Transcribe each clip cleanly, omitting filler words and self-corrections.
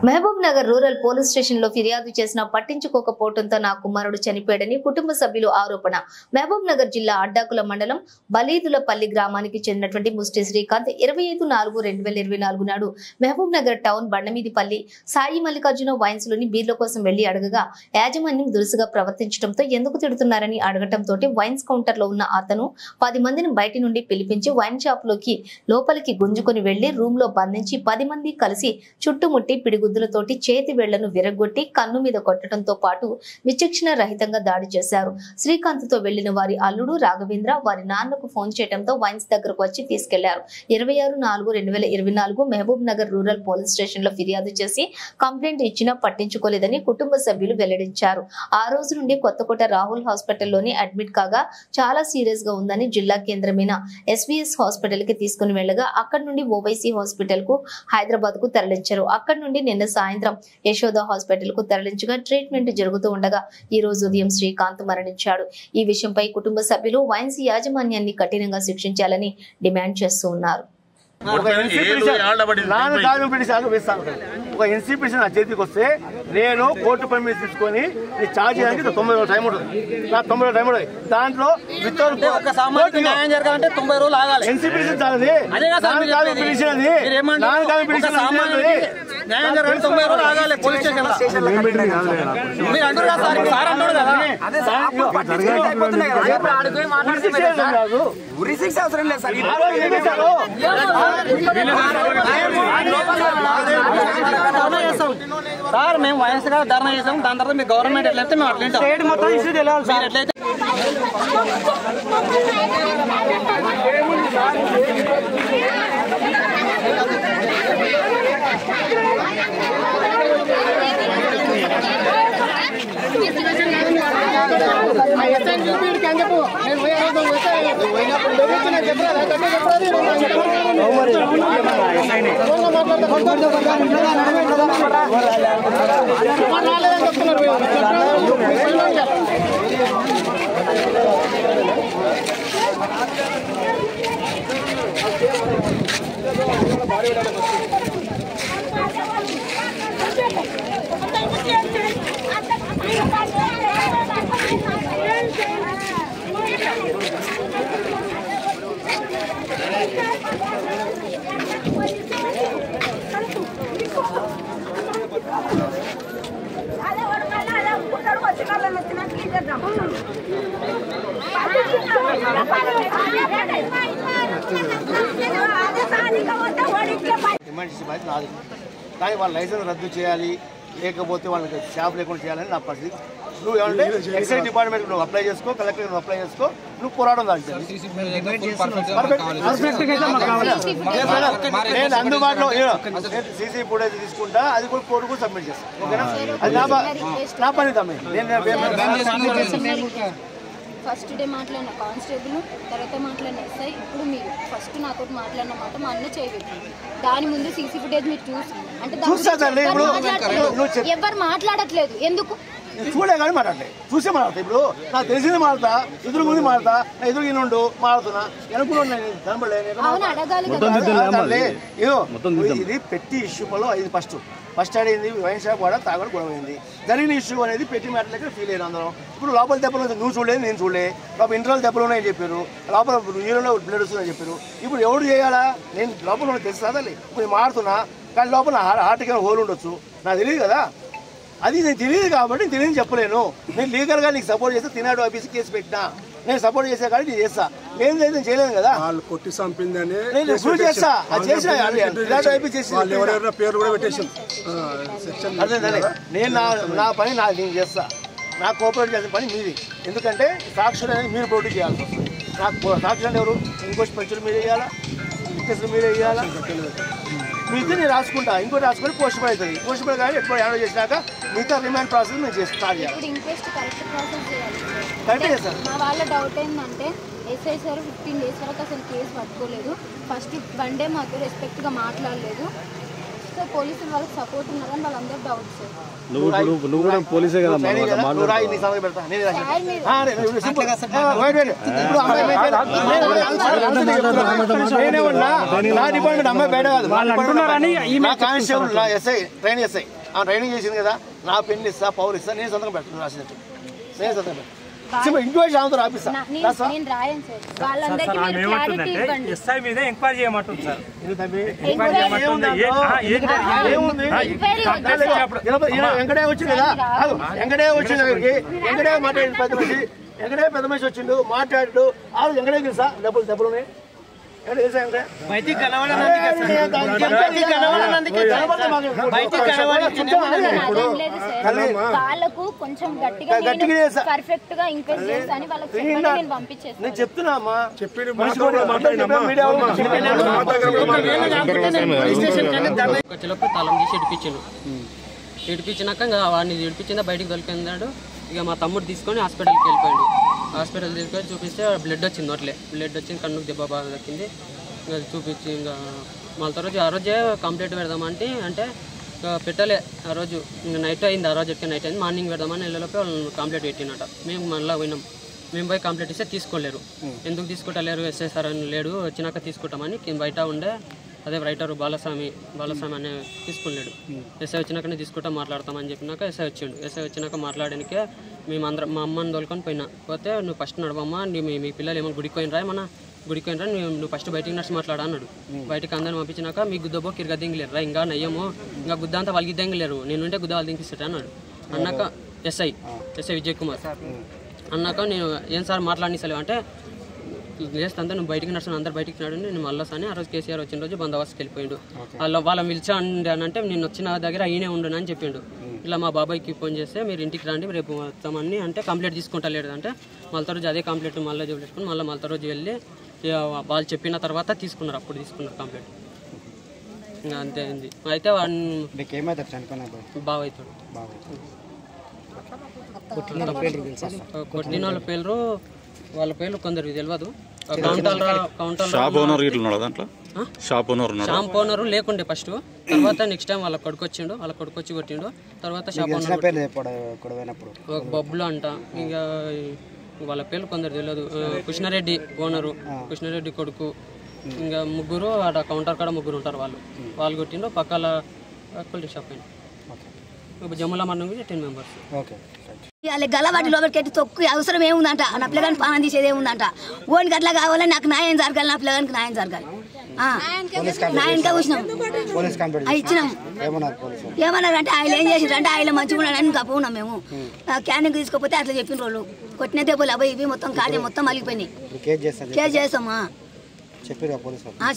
Mahabub Nagar rural police station లో ఫిర్యాదు చేసిన పట్టించుకోకపోవడంతో నా కుమారుడు చనిపోయాడని కుటుంబ సభ్యులు ఆరోపణ. మహబూబ్ నగర్ జిల్లా అడ్డాకుల మండలం బలీదులపల్లి గ్రామానికి చెందినటువంటి ముష్టి శ్రీకాంత్ 25/4/2024 నాడు మహబూబ్ నగర్ టౌన్ బండమీదిపల్లి సాయి మల్లికార్జున వైన్స్ లోని బీర్ల కోసం వెళ్లి అడగగా యాజమాన్యం దురుసుగా ప్రవర్తించడంతో ఎందుకు తిడుతున్నారని అడగటంతో వైన్స్ కౌంటర్ లో ఉన్న అతను 10 మందిని బయటి నుండి పిలిపించి వైన్ షాప్ లోపలికి గుంజుకొని వెళ్లి రూమ్ లో బంధించి 10 మంది కలిసి చుట్టుముట్టి పిడిగుద్దులతోటి చేతి వేళ్లను విరగొట్టి కన్ను మీద కొట్టడంతో పాటు విచక్షణ రహితంగా దాడి చేశారు. శ్రీకాంత్ తో వెళ్లిన వారి అల్లుడు రాఘవేంద్ర వారి నాన్నకు ఫోన్ చేయడంతో వైన్స్ దగ్గరకు వచ్చి తీసుకెళ్లారు. 26/4/2024 Mahabubnagar rural police station లో ఫిర్యాదు చేసి కంప్లైంట్ ఇచ్చినా పట్టించుకోలేదని కుటుంబ సభ్యులు వెల్లడించారు. ఆ రోజు నుండి కొత్తకోట రాహుల్ హాస్పిటల్లోని అడ్మిట్ కాగా చాలా సీరియస్ గా ఉందని జిల్లా కేంద్రమైన SVS హాస్పిటల్ కి తీసుకుని వెళ్లగా అక్కడి నుండి ఓవైసీ హాస్పిటల్ కు హైదరాబాద్ కు తరలించారు. అక్కడి నుండి నిన్న సాయంత్రం యశోద హాస్పిటల్ కు తరలించగా ట్రీట్మెంట్ జరుగుతూ ఉండగా ఈ రోజు ఉదయం శ్రీకాంత్ మరణించాడు. ఈ విషయంపై కుటుంబ సభ్యులు వైన్స్ యాజమాన్యాన్ని కఠినంగా శిక్షించాలని డిమాండ్ చేస్తూ ఉన్నారు. ఒక ఎన్సీ పిటిషన్ నా చేతికి వస్తే నేను కోర్టు పర్మిషన్ తీసుకొని ఛార్జ్ చేయడానికి 90 రోజులు టైం ఉంటుంది. నాకు 90 రోజులు టైం ఉంటుంది. దాంట్లో వితౌట్ $90 రోజులు ఆగాలి. ఎన్సీ పిటిషన్ చాలది పిటిషన్ అది పిటిషన్ న్యాయం జరగాలి. 90 రోజులు ఆగాలి. పోలీస్ స్టేషన్ మీరు అంటారు కదా సార్ అంటారు కదా శిక్ష అవసరం లేదు సార్. మేము వయసు గా ధర్నా చేసాం. దాని తర్వాత మీరు గవర్నమెంట్ ఎట్లయితే మేము అట్లా మొత్తం ఇష్యూ తెలియాలి సార్. ఎట్లయితే కానీ వాళ్ళ లైసెన్స్ రద్దు చేయాలి, లేకపోతే వాళ్ళకి షాప్ లేకుండా చేయాలని నా పరిస్థితి. నువ్వు ఏమంటే ఎక్సైజ్ డిపార్ట్మెంట్ నువ్వు అప్లై చేసుకో, కలెక్టర్ నువ్వు అప్లై చేసుకో, నువ్వు పోరాటం దానికి నేను అందుబాటులో సీసీ ఫుటేజ్ తీసుకుంటా, అది కూడా కోర్టు కూడా సబ్మిట్ చేస్తాను. ఓకేనా? అది నా పని తమ్మి. ఫస్ట్ డే మాట్లాడిన కానిస్టేబుల్, తర్వాత మాట్లాడిన SI, ఇప్పుడు మీరు ఫస్ట్ నాతో మాట్లాడిన మాట మా అన్న చేయలేదు. దాని ముందు సీసీ ఫుటేజ్ మీరు చూసి అంటే ఎవరు మాట్లాడట్లేదు ఎందుకు చూడే కానీ మాట్లాడలేదు, చూసే మాట్లాడతా. ఇప్పుడు నాకు తెలిసింది మాడతా, ఎదురు ముందు మాడతా, ఎదురు ఈయనుండు మాడుతున్నా, వెనుకున్నాడు ఇది పెట్టి ఇష్యూలో అయింది. ఫస్ట్ అయింది వైన్ షాప్ కూడా తాగడం గొడవ అయింది. జరిగిన ఇష్యూ అనేది పెట్టి మ్యాటర్ లెక్క ఫీల్ అయ్యారు అందరం. ఇప్పుడు లోపల దెబ్బలు నువ్వు చూడలేదు, నేను చూడలే. లోపల ఇంటర్నల్ దెబ్బలు ఉన్నాయని చెప్పారు, లోపల నీళ్ళలో బ్లడ్ వస్తుందని చెప్పారు. ఇప్పుడు ఎవరు చేయాలా? నేను లోపల తెలుస్తుందా? ఇప్పుడు నేను మాడుతున్నా కానీ లోపల హార్ట్కి హోల్ ఉండొచ్చు, నాకు తెలియదు కదా. అది నేను తెలియదు కాబట్టి తెలియదు చెప్పలేను. నేను లీగల్గా నీకు సపోర్ట్ చేస్తే తినాడు ఆఫీస్కి కేసు పెట్టినా, నేను సపోర్ట్ చేసే కానీ నేను చేస్తా. నేను లేదు, నేను చేయలేను కదా. వాళ్ళు కొట్టి చంపిందని నేను ప్రూవ్ చేస్తా. అది చేసిన పేరు కూడా పెట్టేసి అదే నేను నా పని నేను చేస్తా. నాకు కోఆపరేట్ చేసిన పని మీది. ఎందుకంటే సాక్షులు అనేది మీరు ప్రొడ్యూస్ చేయాల్సి వస్తుంది. నాకు సాక్షులు అంటే ఎవరు? ఇంకోటి పంచులు మీరే వేయాలా, విట్నెస్లు మీరే వేయాలా. మిగతా నేను రాసుకుంటా, ఇంకోటి రాసుకొని పోస్ట్ పోర్ అవుతుంది. పోస్ట్ పోర్ కానీ ఎప్పుడు హ్యాండ్ చేసినాక మిగతా రిమాండ్ ప్రాసెస్ నేను స్టార్ట్ చేయాలి. కరెక్ట్ చేస్తాను. మా వాళ్ళ డౌట్ ఏంటంటే SI సార్ 15 days వరకు అసలు కేసు పట్టుకోలేదు. ఫస్ట్ 1 day మాకు రెస్పెక్ట్గా మాట్లాడలేదు. సార్ పోలీసులు వాళ్ళకి సపోర్ట్ ఉన్నారని వాళ్ళందరూ డౌట్ సార్. నువ్వు కూడా పోలీసే కదా కానిస్టేబుల్ నా ఎస్ఐ ట్రైనింగ్ చేసింది కదా, నా పెన్ను ఇస్తా, పవర్ ఇస్తా, నేను సంతకం పెట్టను రాసినట్టు, నేను సంతకం పెట్టను. వెంకటే వచ్చింది కదా, వెంకటే వచ్చింది దగ్గరికి, వెంకటే మాట్లాడి పెద్ద మనిషి వచ్చిండు, మాట్లాడు. వెంకటే తెలుసా డబ్బులు ఉన్నాయి వాళ్ళకు కొంచెం గట్టిగా పర్ఫెక్ట్ గా ఎంకరేజ్ చేస్తాను వాళ్ళకి నేను పంపించేస్తాను. నేను చెప్తున్నా తాళం తీసి ఇడిపించినాక వాడిని ఇడిపించిందా బయటికి దొరికిందాడు. ఇక మా తమ్ముడు తీసుకొని హాస్పిటల్కి వెళ్ళిపోయాడు. హాస్పిటల్ తీసుకొని చూపిస్తే బ్లడ్ వచ్చింది, నోట్లే బ్లడ్ వచ్చింది, కన్నుకు దెబ్బ బాగా దక్కింది. ఇంకా చూపించి ఇంకా మళ్ళీ ఆ రోజే కంప్లైంట్ పెడదామంటే అంటే పెట్టలే. ఆ రోజు ఇంకా నైట్ అయింది, ఆ రోజు ఎక్కే నైట్ అయింది. మార్నింగ్ పెడదామని వెళ్ళలోపే వాళ్ళని కంప్లైంట్ పెట్టినట. మేము మళ్ళీ పోయినాం. మేము పోయి కంప్లైంట్ ఇస్తే తీసుకోలేరు. ఎందుకు తీసుకుంటలేరు, ఎస్ఐ సార్ అని లేడు, వచ్చినాక తీసుకుంటామని బయట ఉండే అదే రైటరు బాలస్వామి అనే తీసుకున్నాడు. ఎస్ఐ వచ్చినాకనే తీసుకుంటా మాట్లాడతామని చెప్పినాక ఎస్ఐ వచ్చిండు. ఎస్ఐ వచ్చినాక మాట్లాడడానికే మేమందరం మా అమ్మని తోలుకొని పోతే నువ్వు ఫస్ట్ నడవమ్మా, మీ పిల్లలు ఏమో గుడికి పోయినరా, ఏమన్నా గుడికి పోయినరా, నువ్వు ఫస్ట్ బయటికి నడిచి మాట్లాడా అన్నాడు. బయటికి అందరిని పంపించినాక మీ గుద్దబో కిరగా దింగలేరు, ఇంకా నయ్యము ఇంకా గుద్ద అంతా వాళ్ళకి దింగలేరు, నేనుంటే గుద్ద వాళ్ళు దింకిస్తాడు అన్నాడు. అన్నాక ఎస్ఐ విజయ్ కుమార్ అన్నాక నేను ఏం సార్ మాట్లాడిసలేవు అంటే లేస్తే అంతా నువ్వు బయటికి నడుచుని అందరు బయటికి నాడు నేను మళ్ళీ అని. ఆ రోజు కేసీఆర్ వచ్చిన రోజు బందోబస్తుకి వెళ్ళిపోయాడు. వాళ్ళని పిలిచా అంటే నేను వచ్చిన దగ్గర అయినే ఉండను అని చెప్పిండు. ఇలా మా బాబాయ్కి ఫోన్ చేస్తే మీరు ఇంటికి రండి రేపు వస్తామని అంటే కంప్లైంట్ తీసుకుంటా లేదు అంటే మళ్ళీ రోజు అదే కంప్లైంట్ మళ్ళీ చూపించుకుని మళ్ళీ రోజు వెళ్ళి వాళ్ళు చెప్పిన తర్వాత తీసుకున్నారు. అప్పుడు తీసుకున్నారు కంప్లైంట్. ఇంకా అంతే అయింది. అయితే వాడిని బావ అవుతాడు. కొట్టిన వాళ్ళ పేర్లు కొందరు తెలియదు. షాప్ ఓనర్ లేకుండే ఫస్ట్, తర్వాత నెక్స్ట్ టైం వాళ్ళ కొడుకు వచ్చి కొట్టిండు. తర్వాత షాప్ ఓనర్ బొబ్బులు అంట. ఇంకా వాళ్ళ పేర్లు కొందరు తెలియదు. కృష్ణారెడ్డి ఓనరు, కృష్ణారెడ్డి కొడుకు, ఇంకా ముగ్గురు అక్కడ కౌంటర్ కాడ ముగ్గురు ఉంటారు. వాళ్ళు కొట్టిండు. పక్కల కూల్ షాప్ అయిన జమ్ముల మన్నం 10 మెంబర్స్. గలవాటి లోపలికి తొక్కు అవసరం ఏముందంట, నా పిల్లగానికి పానం తీసేది ఏముందంట. ఓనికి అట్లా కావాలని నాకు న్యాయం జరగాలి, నా పిల్లగానికి న్యాయం జరగాలి. న్యాయంగా కూర్చున్నాం, ఇచ్చినాం. ఏమన్నారంటే ఆయన ఏం చేసిండ్రంటే ఆయన మంచిగా ఉన్నాడని కప్పుకున్నాం. మేము క్యానింగ్ తీసుకోపోతే అట్లా చెప్పిన వాళ్ళు కొట్టిన దెబ్బలు అవి ఇవి మొత్తం కాడే మొత్తం మలిగిపోయినాయి. కేసు చేస్తామా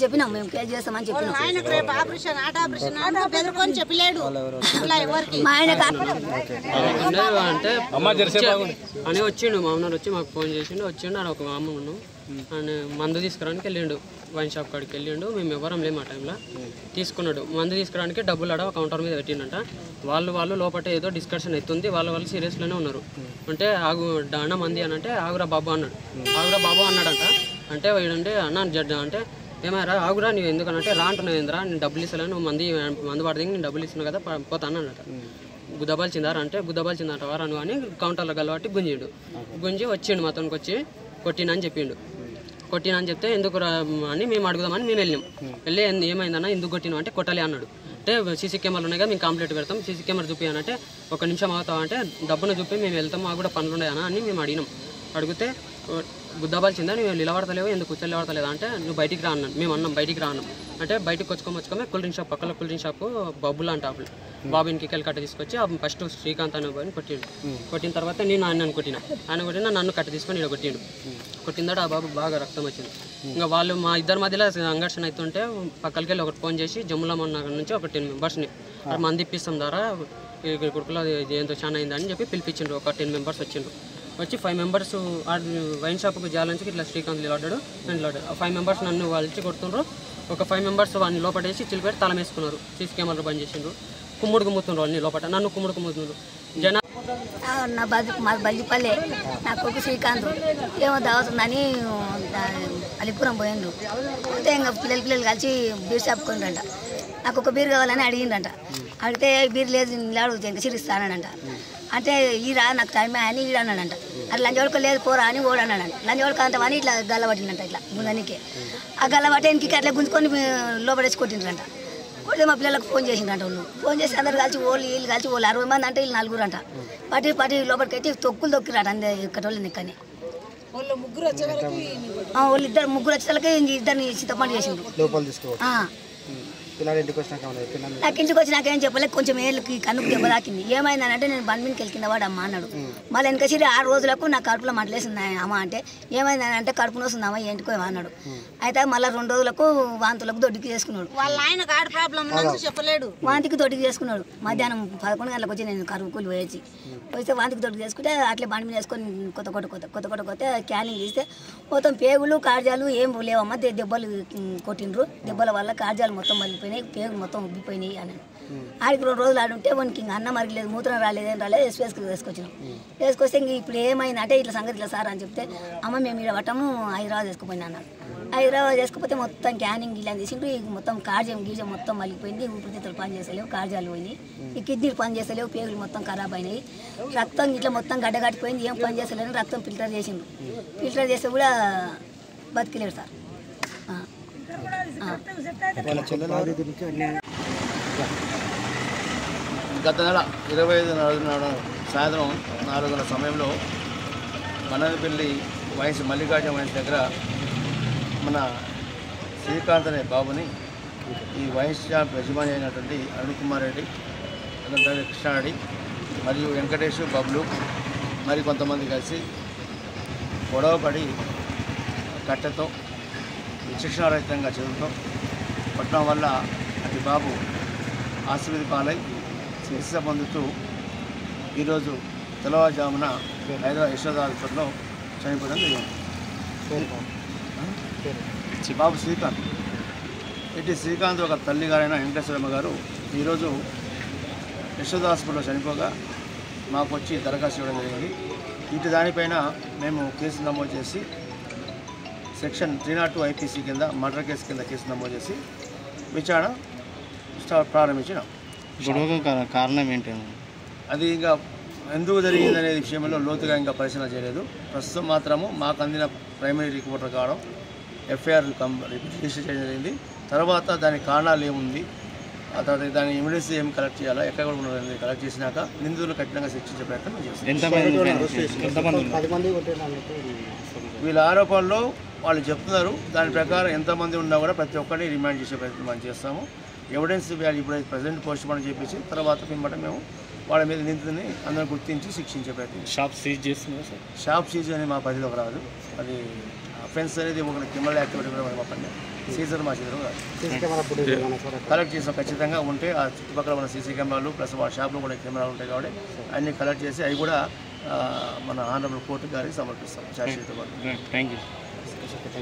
చెప్పినాం, మేము కేసు చేస్తామని చెప్పినాం. అంటే అని వచ్చిండు మా అమ్మగారు వచ్చి మాకు ఫోన్ చేసిండు. వచ్చిండు ఆడ ఒక అమ్మను అని మందు తీసుకురానికి వెళ్ళిండు. వైన్ షాప్ కాడికి వెళ్ళిండు. మేము ఎవరం లేము ఆ టైంలో. తీసుకున్నాడు. మందు తీసుకురానికి డబ్బులు ఆడ కౌంటర్ మీద పెట్టిండంట. వాళ్ళు లోపల ఏదో డిస్కషన్ అవుతుంది. వాళ్ళు సీరియస్లోనే ఉన్నారు. అంటే ఆగు అన్న మంది అని అంటే ఆగురా బాబు అన్నాడు. అన్నాడంట. అంటే వీడంటే అన్న జడ్జి అంటే ఏమైనా ఆగురా నువ్వు ఎందుకనంటే రా అంటున్నావు ఏంద్రా, నేను డబ్బులు ఇస్తాను, నువ్వు మందు పడితే నేను డబ్బులు ఇస్తున్నావు కదా పోతాను అన్నట. గుద్దబాల్చిందారా అంటే గుద్దబాల్చిందంట వారా నువ్వు అని కౌంటర్లో గలవాటి గుంజి వచ్చిండు. మాతోనికి వచ్చి కొట్టినని చెప్పిండు. కొట్టినని చెప్తే ఎందుకు అని మేము అడుగుదామని మేము వెళ్ళి ఏమైందన్నా ఎందుకు కొట్టినావు అంటే కొట్టాలి అన్నాడు. అంటే సీసీ కెమెరాలు ఉన్నాయి కదా మేము కంప్లైంట్ పెడతాం, సీసీ కెమెరా చూపించానంటే ఒక నిమిషం అవుతావు అంటే డబ్బును చూపి మేము వెళ్తాం, మాకు కూడా పనులు ఉన్నాయన్నా అని మేము అడిగితే గుద్దబాల్చిందా నువ్వు నిలబడతలేవు, ఎందుకు కూర్చొని నిలబడతలేదా అంటే నువ్వు బయటికి రా అన్నాను. మేము అన్నాం బయటికి రా అన్నాం. అంటే బయటకు వచ్చుకోమే కూల్ డ్రింక్ షాప్ పక్కన కూల్ డ్రింక్ షాపు బబ్బులు అంటే బాబుని కికెల్ కట్ట తీసుకొచ్చి ఫస్ట్ శ్రీకాంత్ అనే బాబుని కొట్టిన తర్వాత నేను ఆయన కొట్టిన నన్ను కట్ట తీసుకొని ఇలా కొట్టిన తర్వాత ఆ బాబు బాగా రక్తం వచ్చింది. ఇంకా వాళ్ళు మా ఇద్దరి మధ్యలో సంఘర్షణ అవుతుంటే పక్కకి వెళ్ళి ఒకటి ఫోన్ చేసి జమ్ముల నగర్ నుంచి ఒక 10 మెంబర్స్ని మంది ఇప్పిస్తాం ద్వారా కొడుకులో ఏంతో చాలా అయిందని చెప్పి పిలిపించిండ్రు. ఒక 10 మెంబర్స్ వచ్చిండ్రు. వచ్చి 5 మెంబర్స్ వైన్ షాప్కి జాలంచి ఇట్లా శ్రీకాంత్ నిలబడ్డాడు. 5 మెంబర్స్ నన్ను వాళ్ళకి కొడుతుండ్రు. ఒక 5 మెంబర్స్ వాడిని లోపడేసి చిలిపెట్టి తలం వేసుకున్నారు. సీసీ కెమెరాలు బంద్ చేసిండ్రు. కుమ్ముతుండ్రు వాళ్ళని లోపల, నన్ను కుమ్ముతుండ్రు. నా బల్లిపల్లె నా కొడుకు శ్రీకాంత్ ఏమో దావుతుందని అలిపురం పోయిండు. పోతే ఇంకా పిల్లలు కలిసి బీర్ షాప్ కొనిరంట. నాకు ఒక బీరు కావాలని అడిగిందంట. అడిగితే బీరు లేదు నిలాడు చిరిస్తానంట. అంటే ఈరా నాకు టైమే అని ఈడు అన్నాడంట. అది లంచోడక లేదు పోరా అని ఓడు అన్నాడంట. లంచోడక అంతమని ఇట్లా గల్లబట్టిందంట, ఇట్లా గుండనికి. ఆ గల్లబట్టేనికి అట్లా గుంజుకొని లోపడేసి కొట్టిండ్రంట. కొడితే మా పిల్లలకు ఫోన్ చేసిండ్రంట. వాళ్ళు ఫోన్ చేసి అందరు కలిసి వీళ్ళు కలిసి 60 మంది అంటే వీళ్ళు 4 అంట. పట్టి లోపలికి పెట్టి తొక్కులు తొక్కిరాట అందరు ఇక్కడ వాళ్ళు నిక్కని. వాళ్ళు ముగ్గురు వచ్చేసరికి ఇద్దరిని చిత్తపండు చేసిండ్రు. నాకు ఇంటికి వచ్చినాక ఏం చెప్పలేదు. కొంచెం ఏళ్ళకి కన్నుకు దెబ్బ తాకింది. ఏమైందనంటే నేను బండి మీదకి వెళ్ళిన వాడు అమ్మ అన్నాడు. మళ్ళీ వెనకసిరి 6 రోజులకు నా కడుపులో మట్లేసింది అమ్మ అంటే ఏమైందనంటే కడుపు నొస్తుంది అమ్మ ఏంటికో అన్నాడు. అయితే మళ్ళీ 2 రోజులకు వాంతులకు దొడ్డికి చేసుకున్నాడు. వాంతికి దొడ్డికి చేసుకున్నాడు. మధ్యాహ్నం 11 గంటలకు వచ్చి నేను కరువుకులు వేసి వస్తే వాంతికి దొడ్డికి చేసుకుంటే అట్లే బండి మీద వేసుకొని కొత్త క్యానింగ్ తీస్తే మొత్తం పేగులు కార్జాలు ఏం లేవమ్మా. దెబ్బలు కొట్టిండ్రు. దెబ్బల వల్ల కార్జాలు మొత్తం మళ్ళీ పేగులు మొత్తం ఉబ్బిపోయినాయి అని. ఆడికి 2 రోజులు ఆడుంటే వానికి ఇంక అన్నం మరగలేదు, మూత్రం రాలేదు, ఏం రాలేదు. ఎస్పీఎస్కి వేసుకొచ్చినాం. వేసుకొస్తే ఇంక ఇప్పుడు ఏమైందంటే ఇట్లా సంగతి ఇట్లా సార్ అని చెప్తే అమ్మ మేము ఇక్కడ పట్టము హైదరాబాద్ వేసుకుపోయినా అన్నారు. హైదరాబాద్ వేసుకుపోతే మొత్తం క్యానింగ్ ఇలా తీసిండ్రు. మొత్తం కార్జం గీజం మొత్తం మళ్ళీపోయింది. ఊపిరితిత్తులు పని చేస్తలేవు, కార్జాలు పోయినాయి, ఈ కిడ్నీలు పని చేస్తలేవు, పేగులు మొత్తం ఖరాబ్ అయినాయి, రక్తం ఇట్లా మొత్తం గడ్డగట్టిపోయింది. ఏం పని చేస్తలేని రక్తం ఫిల్టర్ చేసిండ్రు. ఫిల్టర్ చేస్తే కూడా బతికిలేడు సార్. గత నెల 25 నాడు సాయంత్రం 4 గంటల సమయంలో మనపల్లి వయసు మల్లికార్జున వయసు దగ్గర మన శ్రీకాంత్ అనే బాబుని ఈ వైన్స్ షాప్ యజమాని అయినటువంటి అరుణ్ కుమార్ రెడ్డి, అతని కృష్ణారెడ్డి మరియు వెంకటేష్, బబ్లు మరి కొంతమంది కలిసి గొడవపడి కట్టెతో విచక్షణారహితంగా చదువుతో పట్టడం వల్ల అటు బాబు ఆసుపత్రి పాలై చికిత్స పొందుతూ ఈరోజు తెల్లవారుజామున హైదరాబాద్ యశోద హాస్పిటల్లో చనిపోవడం జరిగింది. బాబు శ్రీకాంత్. ఇటు శ్రీకాంత్ ఒక తల్లి గారైన వెంకటేశ్వరమ్మ గారు ఈరోజు యశోద హాస్పిటల్లో చనిపోగా మాకు వచ్చి దరఖాస్తు ఇవ్వడం జరిగింది. ఇటు దానిపైన మేము కేసు నమోదు చేసి సెక్షన్ 302 IPC కింద మర్డర్ కేసు కింద కేసు నమోదు చేసి విచారణ ప్రారంభించినాం. కారణం ఏంటి? అది ఇంకా ఎందుకు జరిగిందనే విషయంలో లోతుగా ఇంకా పరిశీలన చేయలేదు. ప్రస్తుతం మాత్రము మాకు అందిన ప్రైమరీ రిపోర్ట్ ప్రకారం FIR రిజిస్టర్ చేయడం జరిగింది. తర్వాత దాని కారణాలు ఏముంది, ఆ తర్వాత దాని ఎవిడెన్స్ ఏం కలెక్ట్ చేయాలా, ఎక్కడ కూడా ఉన్నది కలెక్ట్ చేసినాక నిందితులు కఠినంగా శిక్షించే ప్రయత్నం చేస్తాం. వీళ్ళ ఆరోపణలో వాళ్ళు చెప్తున్నారు. దాని ప్రకారం ఎంతమంది ఉన్నా కూడా ప్రతి ఒక్కరిని రిమాండ్ చేసే ప్రయత్నం మనం చేస్తాము. ఎవిడెన్స్ ఇప్పుడు ప్రజెంట్ పోస్ట్ మార్టం చేపించి తర్వాత పిమ్మట మేము వాళ్ళ మీద నిందితుని అందరూ గుర్తించి శిక్షించే ప్రయత్నం. షాప్ సీజ్ చేస్తున్నారు సార్. షాప్ సీజ్ అనేది మా పరిధిలోకి రాదు. అది అఫెన్స్ అనేది ఒక క్రిమినల్ యాక్టివిటీ కూడా మా పని. సీజర్ మా చేతిలో కాదు. కలెక్ట్ చేసాం. ఖచ్చితంగా ఉంటే ఆ చుట్టుపక్కల ఉన్న CC కెమెరాలు ప్లస్ వాళ్ళ షాప్లో కూడా కెమెరాలు ఉంటాయి కాబట్టి అన్నీ కలెక్ట్ చేసి అవి కూడా మన ఆనరబుల్ కోర్టు గారికి సమర్పిస్తాం. ఛార్జ్ షీట్తో పాటు. Thank you.